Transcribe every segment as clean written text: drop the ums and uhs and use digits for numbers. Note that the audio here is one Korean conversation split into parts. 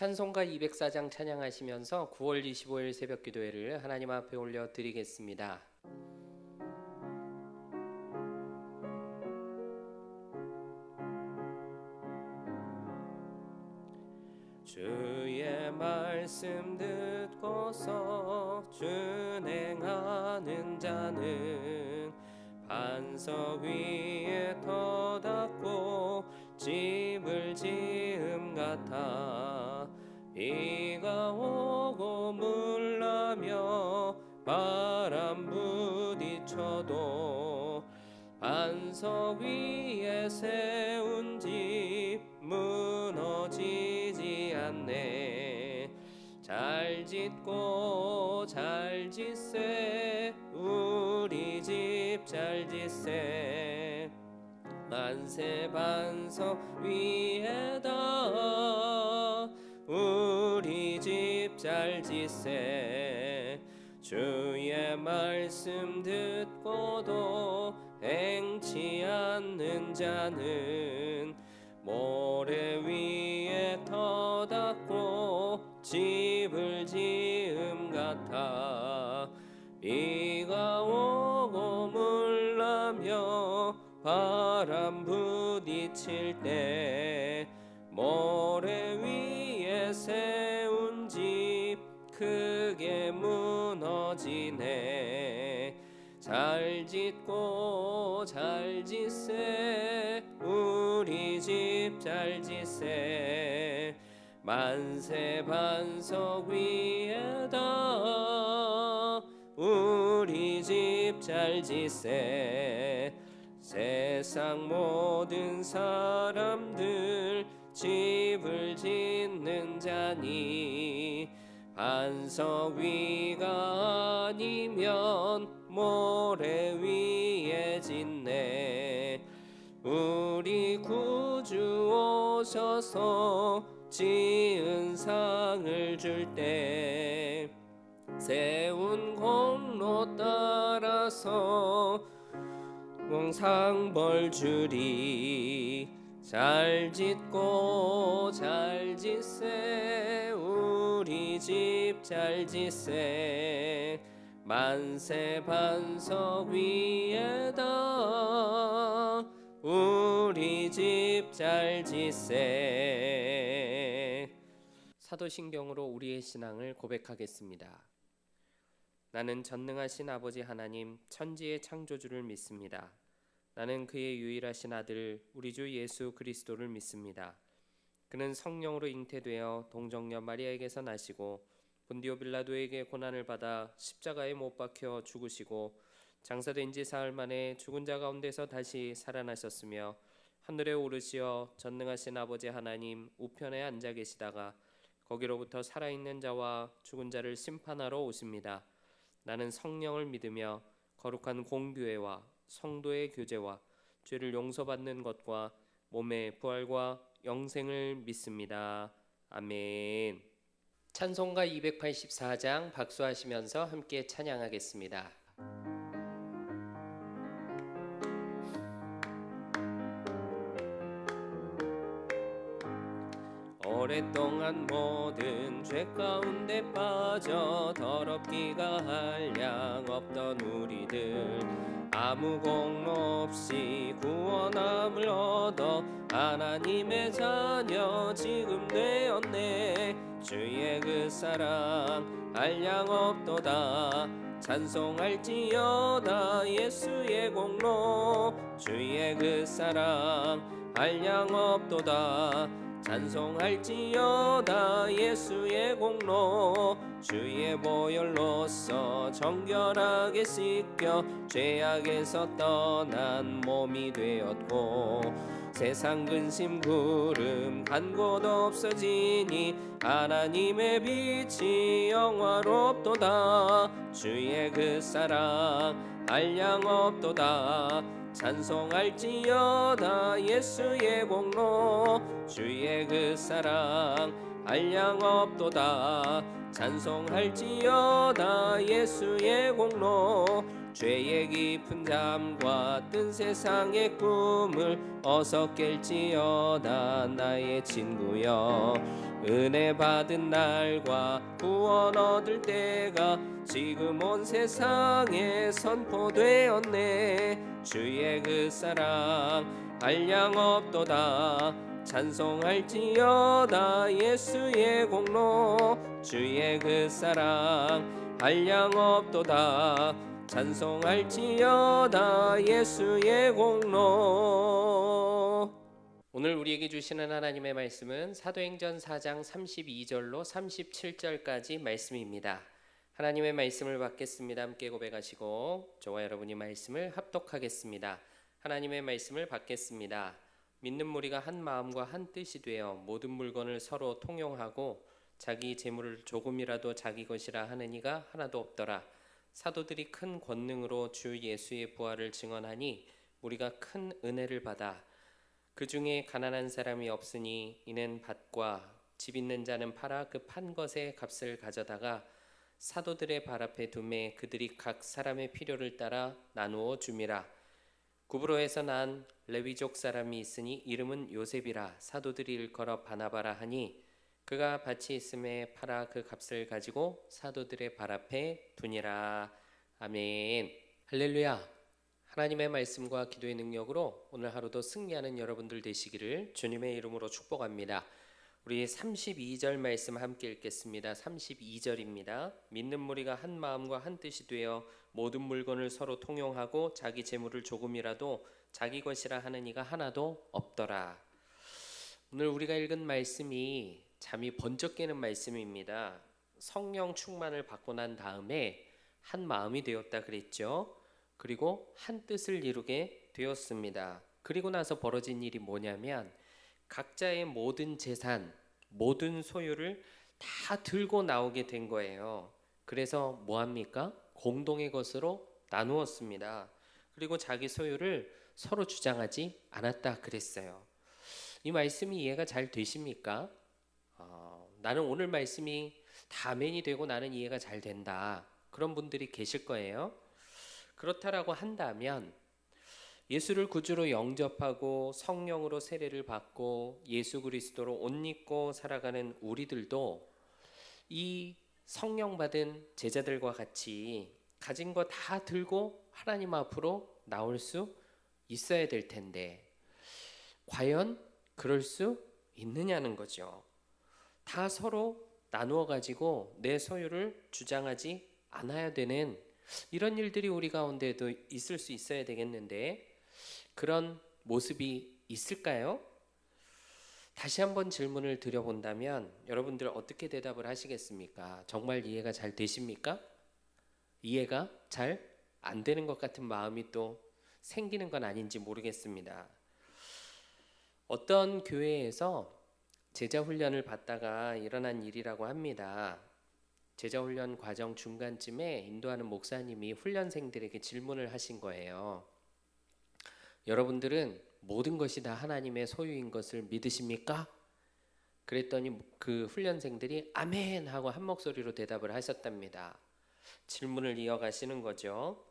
찬송가 204장 찬양하시면서 9월 25일 새벽 기도회를 하나님 앞에 올려 드리겠습니다. 주의 말씀 듣고서 준행하는 자는 반석 위에 터닫고 집을 지음 같아. 비가 오고 물나며 바람 부딪혀도 반석 위에 세운 집 무너지지 않네. 잘 짓고 잘 짓세 우리 집 잘 짓세. 만세 반석 위에다 우리 집 잘 짓세. 주의 말씀 듣고도 행치 않는 자는 모래 위에 터닫고 집을 지음 같아. 비가 오고 물나며 바람 부딪힐 때 모래 위에 세운 집 크게 무너지네. 잘 짓고 잘 짓세 우리 집 잘 짓세. 만세 반석 위에다 우리 집 잘 짓세. 세상 모든 사람들 집을 짓는 자니 반석 위가 아니면 모래 위에 짓네. 우리 구주 오셔서 지은 상을 줄 때 세운 공로 따라서 상벌 주리. 잘 짓고 잘 짓세 우리 집 잘 짓세. 만세 반석 위에다 우리 집 잘 짓세. 사도신경으로 우리의 신앙을 고백하겠습니다. 나는 전능하신 아버지 하나님 천지의 창조주를 믿습니다. 나는 그의 유일하신 아들 우리 주 예수 그리스도를 믿습니다. 그는 성령으로 잉태되어 동정녀 마리아에게서 나시고 본디오 빌라도에게 고난을 받아 십자가에 못 박혀 죽으시고 장사된 지 사흘 만에 죽은 자 가운데서 다시 살아나셨으며 하늘에 오르시어 전능하신 아버지 하나님 우편에 앉아 계시다가 거기로부터 살아있는 자와 죽은 자를 심판하러 오십니다. 나는 성령을 믿으며 거룩한 공교회와 성도의 교제와 죄를 용서받는 것과 몸의 부활과 영생을 믿습니다. 아멘. 찬송가 284장 박수하시면서 함께 찬양하겠습니다. 오랫동안 모든 죄 가운데 빠져 더럽기가 한량 없던 우리들 아무 공로 없이 구원함을 얻어 하나님의 자녀 지금 되었네. 주의 그 사랑 한량 없도다. 찬송할지어다 예수의 공로. 주의 그 사랑 한량 없도다. 찬송할지어다 예수의 공로. 주의 보혈로서 정결하게 씻겨 죄악에서 떠난 몸이 되었고 세상 근심 구름 간 곳 없어지니 하나님의 빛이 영화롭도다. 주의 그 사랑 한량 없도다. 찬송할지어다 예수의 공로. 주의 그 사랑 한량 없도다. 찬송할지어다 예수의 공로. 죄의 깊은 잠과 뜬 세상의 꿈을 어서 깰지어다 나의 친구여. 은혜 받은 날과 구원 얻을 때가 지금 온 세상에 선포되었네. 주의 그 사랑 한량 없도다. 찬송할지어다 예수의 공로. 주의 그 사랑 한량 없도다. 찬송할지어다 예수의 공로. 오늘 우리에게 주시는 하나님의 말씀은 사도행전 4장 32절로 37절까지 말씀입니다. 하나님의 말씀을 받겠습니다. 함께 고백하시고 저와 여러분이 말씀을 합독하겠습니다. 하나님의 말씀을 받겠습니다. 믿는 무리가 한 마음과 한 뜻이 되어 모든 물건을 서로 통용하고 자기 재물을 조금이라도 자기 것이라 하는 이가 하나도 없더라. 사도들이 큰 권능으로 주 예수의 부활을 증언하니 우리가 큰 은혜를 받아 그 중에 가난한 사람이 없으니 이는 밭과 집 있는 자는 팔아 그 판 것의 값을 가져다가 사도들의 발 앞에 두매 그들이 각 사람의 필요를 따라 나누어 줌이라. 구브로에서 난 레위족 사람이 있으니 이름은 요셉이라. 사도들이 일컬어 바나바라 하니 그가 밭이 있음에 팔아 그 값을 가지고 사도들의 발 앞에 두니라. 아멘. 할렐루야. 하나님의 말씀과 기도의 능력으로 오늘 하루도 승리하는 여러분들 되시기를 주님의 이름으로 축복합니다. 우리 32절 말씀 함께 읽겠습니다. 32절입니다. 믿는 무리가 한 마음과 한 뜻이 되어 모든 물건을 서로 통용하고 자기 재물을 조금이라도 자기 것이라 하는 이가 하나도 없더라. 오늘 우리가 읽은 말씀이 잠이 번쩍 깨는 말씀입니다. 성령 충만을 받고 난 다음에 한 마음이 되었다 그랬죠. 그리고 한 뜻을 이루게 되었습니다. 그리고 나서 벌어진 일이 뭐냐면 각자의 모든 재산, 모든 소유를 다 들고 나오게 된 거예요. 그래서 뭐합니까? 공동의 것으로 나누었습니다. 그리고 자기 소유를 서로 주장하지 않았다 그랬어요. 이 말씀이 이해가 잘 되십니까? 나는 오늘 말씀이 다 아멘이 되고 나는 이해가 잘 된다. 그런 분들이 계실 거예요. 그렇다라고 한다면 예수를 구주로 영접하고 성령으로 세례를 받고 예수 그리스도로 옷 입고 살아가는 우리들도 이 성령 받은 제자들과 같이 가진 거 다 들고 하나님 앞으로 나올 수 있어야 될 텐데 과연 그럴 수 있느냐는 거죠. 다 서로 나누어 가지고 내 소유를 주장하지 않아야 되는 이런 일들이 우리 가운데도 있을 수 있어야 되겠는데 그런 모습이 있을까요? 다시 한번 질문을 드려본다면 여러분들 어떻게 대답을 하시겠습니까? 정말 이해가 잘 되십니까? 이해가 잘 안 되는 것 같은 마음이 또 생기는 건 아닌지 모르겠습니다. 어떤 교회에서 제자 훈련을 받다가 일어난 일이라고 합니다. 제자 훈련 과정 중간쯤에 인도하는 목사님이 훈련생들에게 질문을 하신 거예요. 여러분들은 모든 것이 다 하나님의 소유인 것을 믿으십니까? 그랬더니 그 훈련생들이 아멘 하고 한 목소리로 대답을 하셨답니다. 질문을 이어가시는 거죠.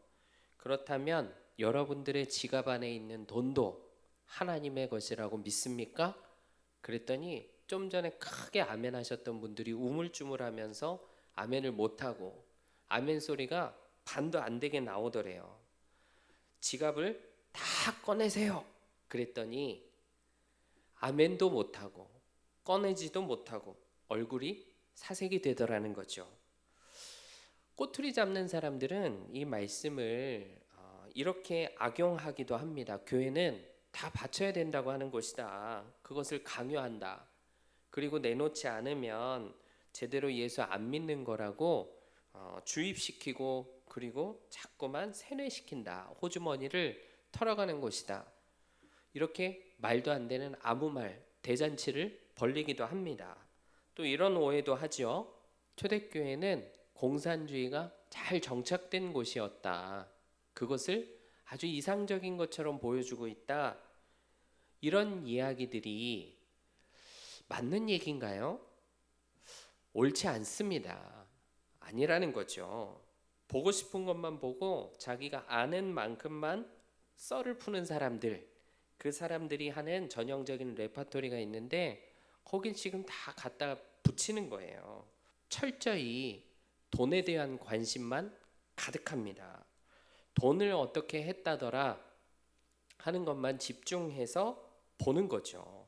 그렇다면 여러분들의 지갑 안에 있는 돈도 하나님의 것이라고 믿습니까? 그랬더니 좀 전에 크게 아멘 하셨던 분들이 우물쭈물하면서 아멘을 못하고 아멘 소리가 반도 안 되게 나오더래요. 지갑을 다 꺼내세요. 그랬더니 아멘도 못하고 꺼내지도 못하고 얼굴이 사색이 되더라는 거죠. 꼬투리 잡는 사람들은 이 말씀을 이렇게 악용하기도 합니다. 교회는 다 바쳐야 된다고 하는 것이다. 그것을 강요한다. 그리고 내놓지 않으면 제대로 예수 안 믿는 거라고 주입시키고 그리고 자꾸만 세뇌시킨다. 호주머니를 털어가는 것이다. 이렇게 말도 안 되는 아무 말 대잔치를 벌리기도 합니다. 또 이런 오해도 하죠. 초대교회는 공산주의가 잘 정착된 곳이었다. 그것을 아주 이상적인 것처럼 보여주고 있다. 이런 이야기들이 맞는 얘기인가요? 옳지 않습니다. 아니라는 거죠. 보고 싶은 것만 보고 자기가 아는 만큼만 썰을 푸는 사람들, 그 사람들이 하는 전형적인 레파토리가 있는데 거긴 지금 다 갖다 붙이는 거예요. 철저히 돈에 대한 관심만 가득합니다. 돈을 어떻게 했다더라 하는 것만 집중해서 보는 거죠.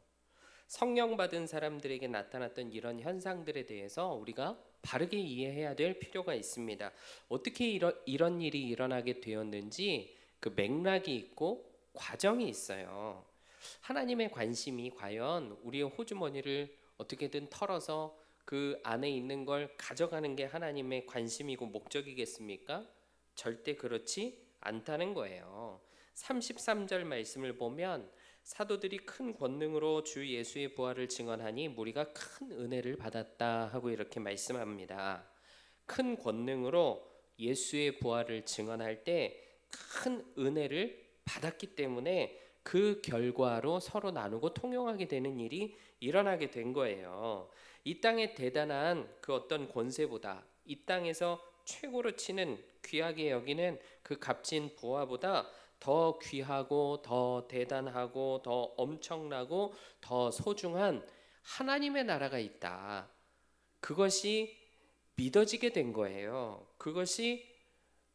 성령 받은 사람들에게 나타났던 이런 현상들에 대해서 우리가 바르게 이해해야 될 필요가 있습니다. 어떻게 이런 일이 일어나게 되었는지 그 맥락이 있고 과정이 있어요. 하나님의 관심이 과연 우리의 호주머니를 어떻게든 털어서 그 안에 있는 걸 가져가는 게 하나님의 관심이고 목적이겠습니까? 절대 그렇지 않다는 거예요. 33절 말씀을 보면 사도들이 큰 권능으로 주 예수의 부활을 증언하니 무리가 큰 은혜를 받았다 하고 이렇게 말씀합니다. 큰 권능으로 예수의 부활을 증언할 때 큰 은혜를 받았기 때문에 그 결과로 서로 나누고 통용하게 되는 일이 일어나게 된 거예요. 이 땅의 대단한 그 어떤 권세보다 이 땅에서 최고로 치는 귀하게 여기는 그 값진 부하보다 더 귀하고 더 대단하고 더 엄청나고 더 소중한 하나님의 나라가 있다. 그것이 믿어지게 된 거예요. 그것이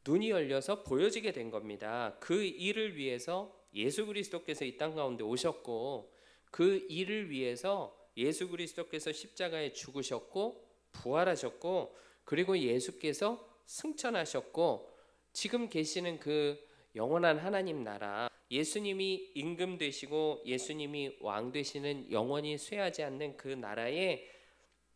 눈이 열려서 보여지게 된 겁니다. 그 일을 위해서 예수 그리스도께서 이 땅 가운데 오셨고 그 일을 위해서 예수 그리스도께서 십자가에 죽으셨고 부활하셨고 그리고 예수께서 승천하셨고 지금 계시는 그 영원한 하나님 나라, 예수님이 임금 되시고 예수님이 왕 되시는 영원히 쇠하지 않는 그 나라에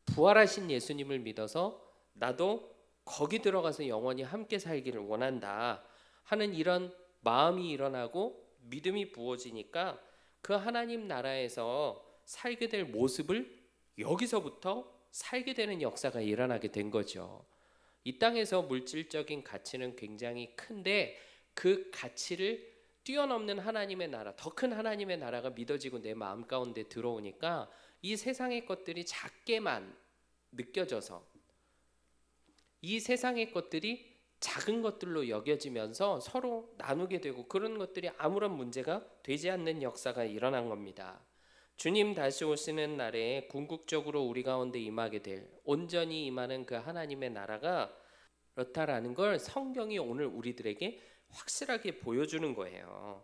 부활하신 예수님을 믿어서 나도 거기 들어가서 영원히 함께 살기를 원한다 하는 이런 마음이 일어나고 믿음이 부어지니까 그 하나님 나라에서 살게 될 모습을 여기서부터 살게 되는 역사가 일어나게 된 거죠. 이 땅에서 물질적인 가치는 굉장히 큰데 그 가치를 뛰어넘는 하나님의 나라, 더 큰 하나님의 나라가 믿어지고 내 마음 가운데 들어오니까 이 세상의 것들이 작게만 느껴져서 이 세상의 것들이 작은 것들로 여겨지면서 서로 나누게 되고 그런 것들이 아무런 문제가 되지 않는 역사가 일어난 겁니다. 주님 다시 오시는 날에 궁극적으로 우리 가운데 임하게 될 온전히 임하는 그 하나님의 나라가 그렇다라는 걸 성경이 오늘 우리들에게 확실하게 보여주는 거예요.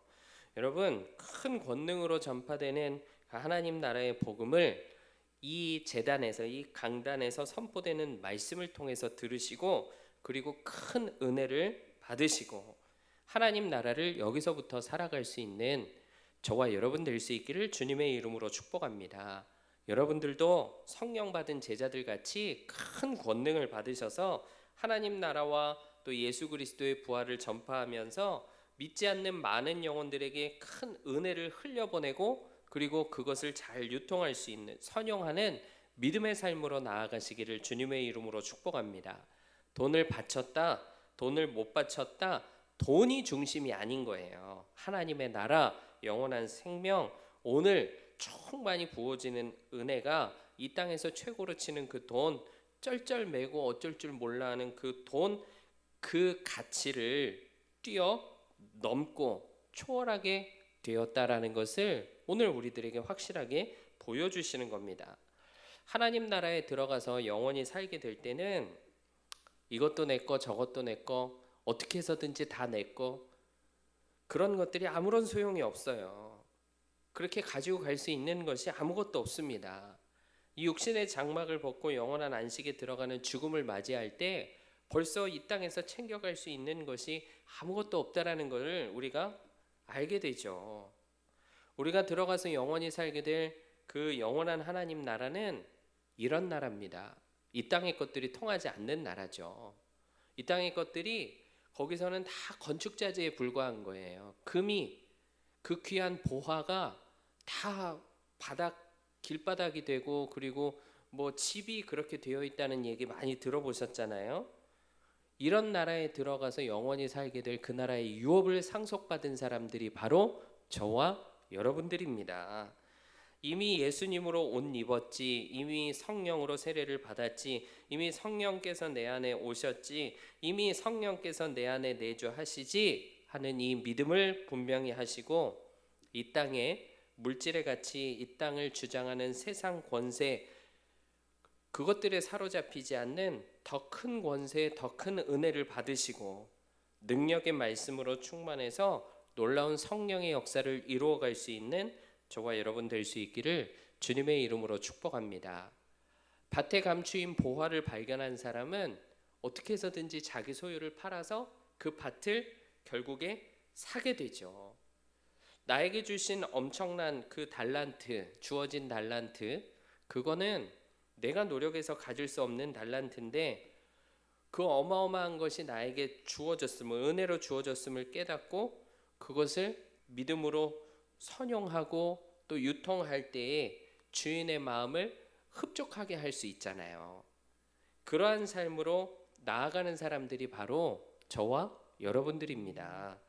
여러분, 큰 권능으로 전파되는 하나님 나라의 복음을 이 제단에서 이 강단에서 선포되는 말씀을 통해서 들으시고 그리고 큰 은혜를 받으시고 하나님 나라를 여기서부터 살아갈 수 있는 저와 여러분 될 수 있기를 주님의 이름으로 축복합니다. 여러분들도 성령 받은 제자들 같이 큰 권능을 받으셔서 하나님 나라와 또 예수 그리스도의 부활을 전파하면서 믿지 않는 많은 영혼들에게 큰 은혜를 흘려보내고 그리고 그것을 잘 유통할 수 있는 선용하는 믿음의 삶으로 나아가시기를 주님의 이름으로 축복합니다. 돈을 바쳤다, 돈을 못 바쳤다, 돈이 중심이 아닌 거예요. 하나님의 나라, 영원한 생명, 오늘 충만히 부어지는 은혜가 이 땅에서 최고로 치는 그 돈, 쩔쩔매고 어쩔 줄 몰라 하는 그 돈, 그 가치를 뛰어넘고 초월하게 되었다라는 것을 오늘 우리들에게 확실하게 보여주시는 겁니다. 하나님 나라에 들어가서 영원히 살게 될 때는 이것도 내 거 저것도 내 거 어떻게 해서든지 다 내 거 그런 것들이 아무런 소용이 없어요. 그렇게 가지고 갈 수 있는 것이 아무것도 없습니다. 이 육신의 장막을 벗고 영원한 안식에 들어가는 죽음을 맞이할 때 벌써 이 땅에서 챙겨갈 수 있는 것이 아무것도 없다라는 것을 우리가 알게 되죠. 우리가 들어가서 영원히 살게 될 그 영원한 하나님 나라는 이런 나라입니다. 이 땅의 것들이 통하지 않는 나라죠. 이 땅의 것들이 거기서는 다 건축자재에 불과한 거예요. 금이 그 귀한 보화가 다 길바닥이 되고 그리고 뭐 집이 그렇게 되어 있다는 얘기 많이 들어보셨잖아요. 이런 나라에 들어가서 영원히 살게 될 그 나라의 유업을 상속받은 사람들이 바로 저와 여러분들입니다. 이미 예수님으로 옷 입었지, 이미 성령으로 세례를 받았지, 이미 성령께서 내 안에 오셨지, 이미 성령께서 내 안에 내주하시지 하는 이 믿음을 분명히 하시고 이 땅에 물질의 가치, 이 땅을 주장하는 세상 권세, 그것들에 사로잡히지 않는 더 큰 권세, 더 큰 은혜를 받으시고 능력의 말씀으로 충만해서 놀라운 성령의 역사를 이루어갈 수 있는 저와 여러분 될 수 있기를 주님의 이름으로 축복합니다. 밭에 감추인 보화를 발견한 사람은 어떻게 해서든지 자기 소유를 팔아서 그 밭을 결국에 사게 되죠. 나에게 주신 엄청난 그 달란트, 주어진 달란트, 그거는 내가 노력해서 가질 수 없는 달란트인데 그 어마어마한 것이 나에게 주어졌음을, 은혜로 주어졌음을 깨닫고 그것을 믿음으로 선용하고 또 유통할 때에 주인의 마음을 흡족하게 할 수 있잖아요. 그러한 삶으로 나아가는 사람들이 바로 저와 여러분들입니다.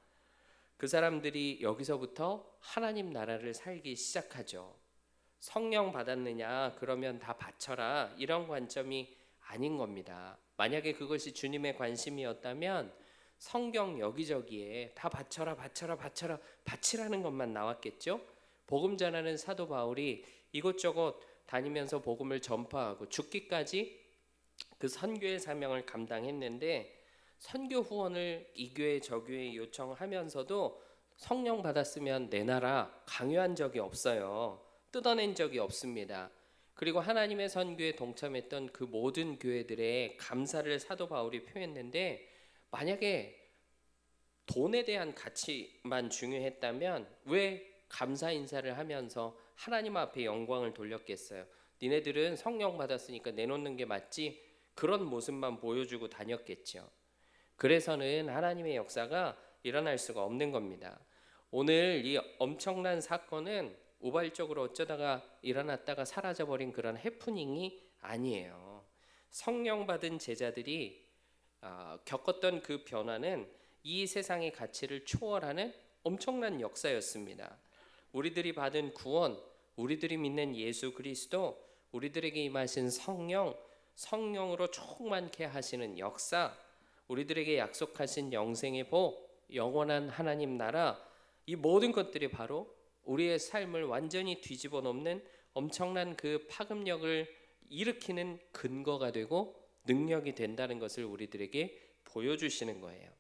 그 사람들이 여기서부터 하나님 나라를 살기 시작하죠. 성령 받았느냐 그러면 다 바쳐라, 이런 관점이 아닌 겁니다. 만약에 그것이 주님의 관심이었다면 성경 여기저기에 다 바쳐라 바쳐라 바쳐라 바치라는 것만 나왔겠죠. 복음 전하는 사도 바울이 이곳저곳 다니면서 복음을 전파하고 죽기까지 그 선교의 사명을 감당했는데 선교 후원을 이 교회 저 교회에 요청하면서도 성령 받았으면 내놔라 강요한 적이 없어요. 뜯어낸 적이 없습니다. 그리고 하나님의 선교에 동참했던 그 모든 교회들의 감사를 사도 바울이 표했는데 만약에 돈에 대한 가치만 중요했다면 왜 감사 인사를 하면서 하나님 앞에 영광을 돌렸겠어요? 니네들은 성령 받았으니까 내놓는 게 맞지? 그런 모습만 보여주고 다녔겠죠. 그래서는 하나님의 역사가 일어날 수가 없는 겁니다. 오늘 이 엄청난 사건은 우발적으로 어쩌다가 일어났다가 사라져버린 그런 해프닝이 아니에요. 성령 받은 제자들이 겪었던 그 변화는 이 세상의 가치를 초월하는 엄청난 역사였습니다. 우리들이 받은 구원, 우리들이 믿는 예수 그리스도, 우리들에게 임하신 성령, 성령으로 충만케 하시는 역사, 우리들에게 약속하신 영생의 복, 영원한 하나님 나라, 이 모든 것들이 바로 우리의 삶을 완전히 뒤집어 놓는 엄청난 그 파급력을 일으키는 근거가 되고 능력이 된다는 것을 우리들에게 보여주시는 거예요.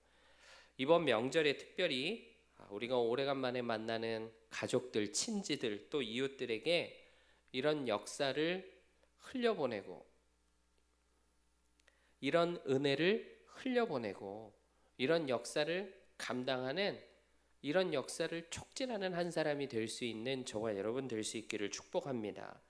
이번 명절에 특별히 우리가 오래간만에 만나는 가족들, 친지들, 또 이웃들에게 이런 역사를 흘려보내고 이런 은혜를 흘려보내고 이런 역사를 감당하는, 이런 역사를 촉진하는 한 사람이 될 수 있는 저와 여러분 될 수 있기를 축복합니다.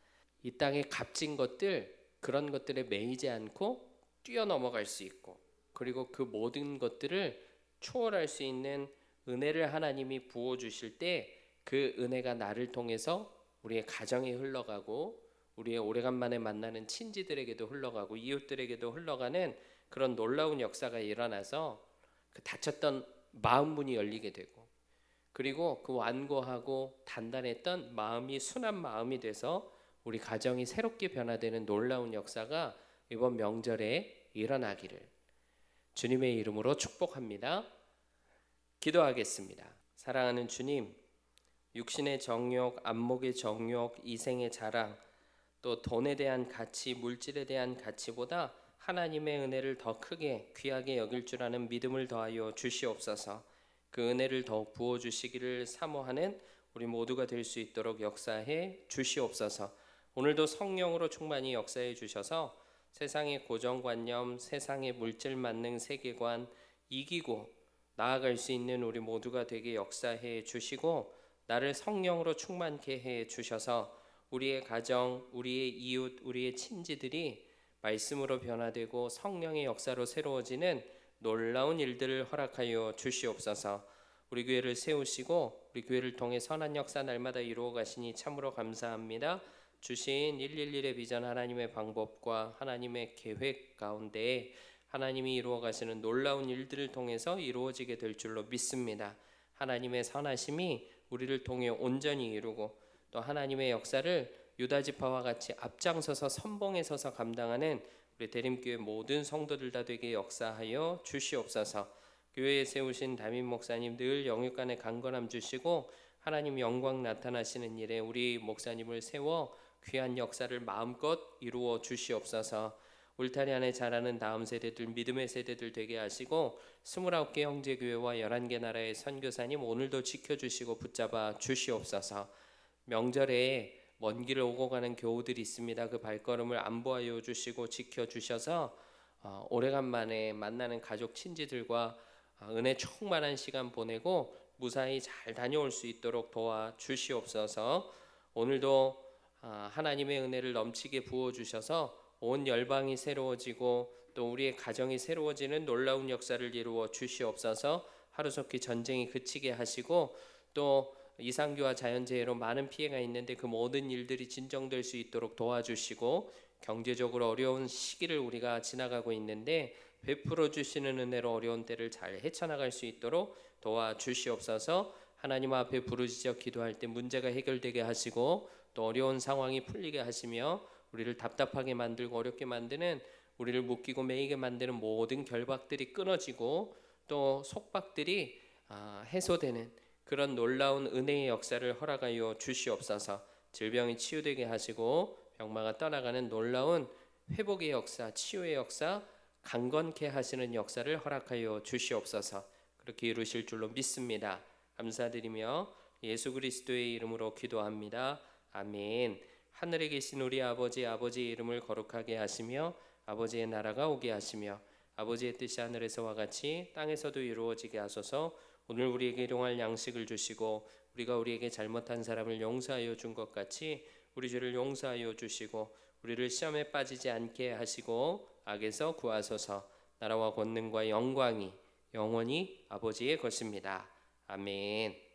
이 땅의 값진 것들, 그런 것들에 매이지 않고 뛰어넘어갈 수 있고, 그리고 그 모든 것들을 초월할 수 있는 은혜를 하나님이 부어주실 때 그 은혜가 나를 통해서 우리의 가정에 흘러가고 우리의 오래간만에 만나는 친지들에게도 흘러가고 이웃들에게도 흘러가는 그런 놀라운 역사가 일어나서 그 닫혔던 마음 문이 열리게 되고, 그리고 그 완고하고 단단했던 마음이 순한 마음이 돼서 우리 가정이 새롭게 변화되는 놀라운 역사가 이번 명절에 일어나기를 주님의 이름으로 축복합니다. 기도하겠습니다. 사랑하는 주님, 육신의 정욕, 안목의 정욕, 이생의 자랑, 또 돈에 대한 가치, 물질에 대한 가치보다 하나님의 은혜를 더 크게 귀하게 여길 줄 아는 믿음을 더하여 주시옵소서. 그 은혜를 더욱 부어주시기를 사모하는 우리 모두가 될 수 있도록 역사해 주시옵소서. 오늘도 성령으로 충만히 역사해 주셔서 세상의 고정관념, 세상의 물질 만능 세계관 이기고 나아갈 수 있는 우리 모두가 되게 역사해 주시고, 나를 성령으로 충만케 해 주셔서 우리의 가정, 우리의 이웃, 우리의 친지들이 말씀으로 변화되고 성령의 역사로 새로워지는 놀라운 일들을 허락하여 주시옵소서. 우리 교회를 세우시고 우리 교회를 통해 선한 역사 날마다 이루어 가시니 참으로 감사합니다. 주신 111의 비전, 하나님의 방법과 하나님의 계획 가운데 하나님이 이루어 가시는 놀라운 일들을 통해서 이루어지게 될 줄로 믿습니다. 하나님의 선하심이 우리를 통해 온전히 이루고 또 하나님의 역사를 유다지파와 같이 앞장서서 선봉에 서서 감당하는 우리 대림교회 모든 성도들 다 되게 역사하여 주시옵소서. 교회에 세우신 담임 목사님 늘 영육간의 강건함 주시고 하나님 영광 나타나시는 일에 우리 목사님을 세워 귀한 역사를 마음껏 이루어 주시옵소서. 울타리 안에 자라는 다음 세대들, 믿음의 세대들 되게 하시고 29개 형제교회와 11개 나라의 선교사님 오늘도 지켜주시고 붙잡아 주시옵소서. 명절에 먼 길을 오고 가는 교우들이 있습니다. 그 발걸음을 안보하여 주시고 지켜주셔서 오래간만에 만나는 가족 친지들과 은혜 충만한 시간 보내고 무사히 잘 다녀올 수 있도록 도와주시옵소서. 오늘도 하나님의 은혜를 넘치게 부어주셔서 온 열방이 새로워지고 또 우리의 가정이 새로워지는 놀라운 역사를 이루어 주시옵소서. 하루속히 전쟁이 그치게 하시고 또 이상교와 자연재해로 많은 피해가 있는데 그 모든 일들이 진정될 수 있도록 도와주시고 경제적으로 어려운 시기를 우리가 지나가고 있는데 베풀어 주시는 은혜로 어려운 때를 잘 헤쳐나갈 수 있도록 도와주시옵소서. 하나님 앞에 부르짖어 기도할 때 문제가 해결되게 하시고 또 어려운 상황이 풀리게 하시며 우리를 답답하게 만들고 어렵게 만드는 우리를 묶이고 매이게 만드는 모든 결박들이 끊어지고 또 속박들이 해소되는 그런 놀라운 은혜의 역사를 허락하여 주시옵소서. 질병이 치유되게 하시고 병마가 떠나가는 놀라운 회복의 역사, 치유의 역사, 강건케 하시는 역사를 허락하여 주시옵소서. 그렇게 이루실 줄로 믿습니다. 감사드리며 예수 그리스도의 이름으로 기도합니다. 아멘. 하늘에 계신 우리 아버지의 이름을 거룩하게 하시며 아버지의 나라가 오게 하시며 아버지의 뜻이 하늘에서와 같이 땅에서도 이루어지게 하소서. 오늘 우리에게 일용할 양식을 주시고 우리가 우리에게 잘못한 사람을 용서하여 준 것 같이 우리 죄를 용서하여 주시고 우리를 시험에 빠지지 않게 하시고 악에서 구하소서. 나라와 권능과 영광이 영원히 아버지의 것입니다. 아멘.